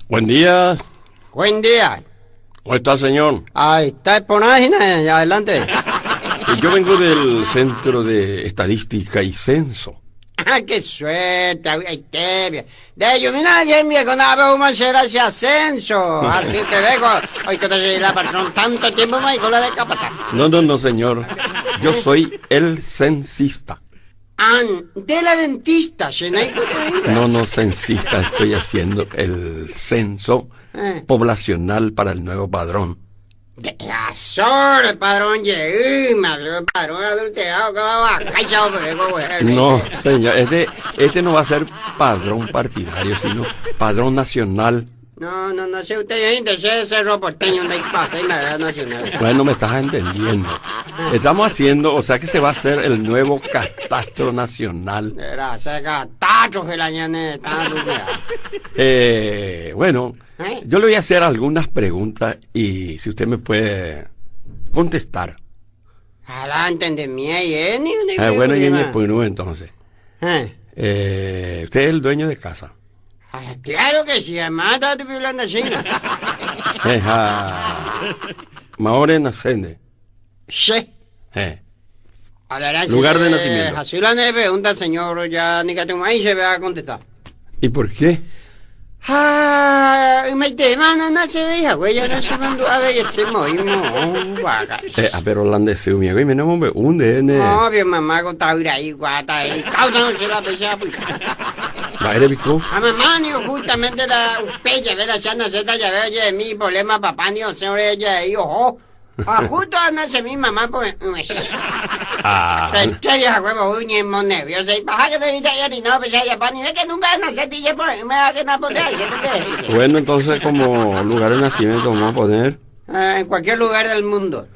Buen día. Buen día. ¿Cómo está, señor? Ahí está por ahí, adelante. Yo vengo del Centro de Estadística y Censo. Ah, qué suerte, ay, qué bien. De yo, mira, ayer me conaba una hacer ese ascenso. Así te dejo. Hoy que te soy la persona tanto tiempo, me con la de capata. No, señor. Yo soy el censista. Ah, de la dentista, Shenai. No, censista. Estoy haciendo el censo poblacional para el nuevo padrón. De razón, padrón, llegué, me habló el padrón adulterado, que va a cachar, pero No, señor. Este no va a ser padrón partidario, sino padrón nacional. No sé usted, yo intenté ser porteño, donde pasa y me da nacional. Bueno, me estás entendiendo. Estamos haciendo, o sea que se va a hacer el nuevo catastro nacional. Era, se catastro, la ñane, tan Bueno, yo le voy a hacer algunas preguntas y si usted me puede contestar. Adelante, de mí, ni Bueno, y entonces. Usted es el dueño de casa. Claro que sí, además está hablando así. Mahore Nacende. Sí. Lugar de nacimiento. Así la pregunta, señor, ya ni que tengo ahí se va a contestar. ¿Y por qué? Me temana no se veía, güey, ya no se mandó a ver este movimiento, vaga. Pero holandés, mi güey, me no me hunde, No, bien mamá, con taura ahí, guata ahí, causa no se la pesa, pues. ¿Va eres bico? A mamá, ni justamente la pecha, ¿verdad? Si anda cerca, ya veo, ya mi problema, papá, ni señor, ella ahí, ojo. Justo anda mi mamá, pues. Estoy de huevo, uñe, nervioso, y baja que te evita ya ni no, pues ya, pa, ni ve que nunca nace, y ya, pues, me va a quedar por ahí, Bueno, entonces, como lugar de nacimiento, vamos a poner. En cualquier lugar del mundo.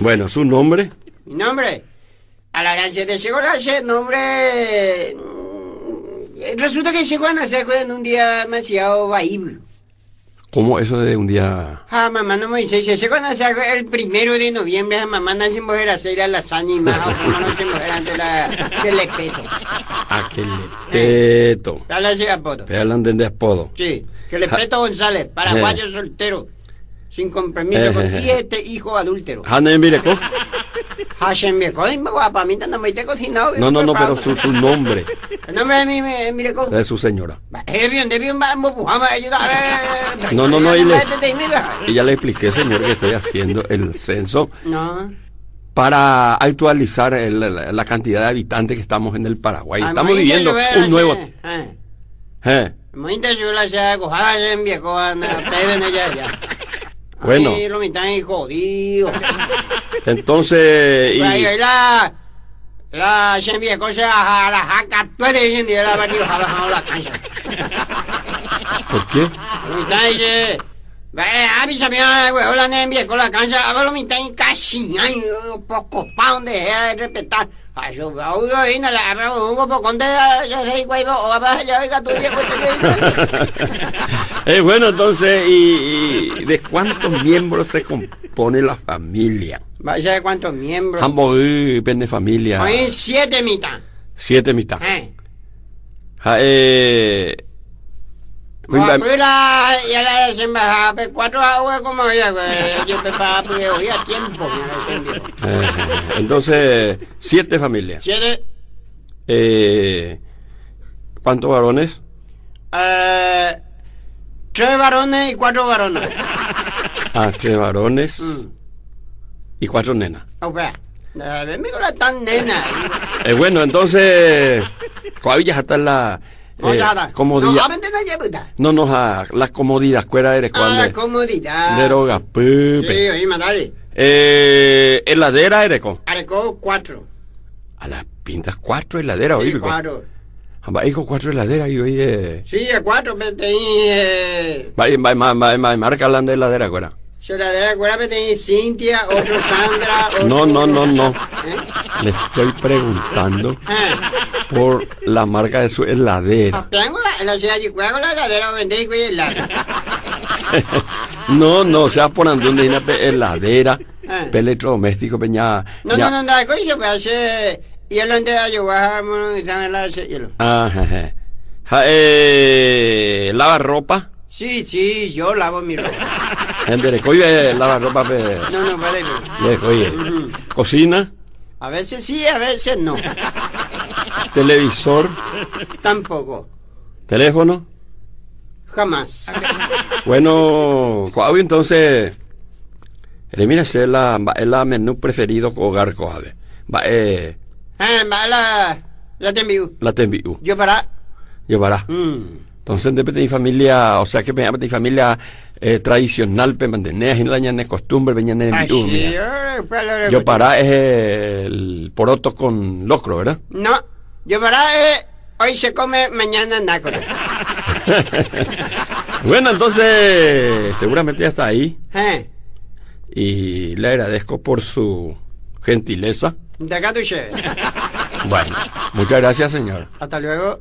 Bueno, ¿su nombre? Mi nombre. A la gracia de seguro ese nombre. Resulta que llegó a nacer en un día demasiado vaíble. ¿Cómo eso de un día? Mamá no me dice, se llegó a nacer el 1 de noviembre, mamá nace en mujer a hacer la lasaña y más, mamá no se mujer antes del lepeto. Que lepeto. Dale ese apodo. Pero de apodo. Sí, que lepeto González, paraguayo soltero, sin compromiso, con 7 hijos adúlteros. ¿Hane Mireco? Hashem viejo, para mí no me he cocinado. No, pero su nombre. El nombre de mi Mireco. De su señora. No, y ya le expliqué, señor, que estoy haciendo el censo. No. Para actualizar la cantidad de habitantes que estamos en el Paraguay. Estamos viviendo un nuevo. Muy interesante, viejo, bueno. Ay, lo mitad es jodido. Entonces. La se envía cosas a la jaca, tú eres de la barrio, a la cancha. ¿Por qué? Lo mitad dice. A mí se me ha la envía con la cancha, a lo mitad en casi, hay poco pa' de respetar. A su baúl, y no la hago un poco con ya sé, güey, o a ya oiga tu viejo. Bueno, entonces, ¿y de cuántos miembros se compone la familia? ¿Vaya de cuántos miembros? Ambos de familia. Hay 7 mitad. 7 mitad. Ya la desembajada, 4 aguas como ella, yo me pagaba porque hoy a tiempo. Entonces, 7 familias. 7. ¿Cuántos varones? 3 varones y 4 varones. 3 varones y 4 nenas. Me con la tan nena. Bueno, entonces, ¿cuál ya está la comodidad? No, la comodidad, ¿cuál eres? La comodidad. Deroga, Pepe. Sí, oye, dale. ¿Heladera, Ereco? Areco 4. A las pintas 4 heladeras, sí, oye. 4. Hijo 4 heladeras y oye. Sí, a 4, pero marca hablando de heladera, ¿cuál? Heladera, ¿cuál? Cintia, otro Sandra, otro. No. Le estoy preguntando por la marca de su heladera. En la ciudad de Chihuahua, la heladera vendí y helada. No, sea por donde una heladera, electrodoméstico, peña. No, coño, pues hace hielo en de ayuda, hielo. Lava ropa. Sí, yo lavo mi ropa. Gente, coye lava ropa, No, vale. coye. Cocina, A veces sí, a veces no. televisor, Tampoco. teléfono. Jamás. Bueno, Coavi, entonces, mira, ese es la menú preferido con hogar Coavi. Va la te envío. La te envío. Yo para. Llevará. Entonces, de mi familia, o sea, que me llama mi familia tradicional, pe mantener en la ñana costumbre, venían en envío. Yo para es el poroto con locro, ¿verdad? No, yo para hoy se come, mañana naco. Bueno, entonces, seguramente ya está ahí. ¿Eh? Y le agradezco por su gentileza. De acá tu che. Bueno, muchas gracias, señor. Hasta luego.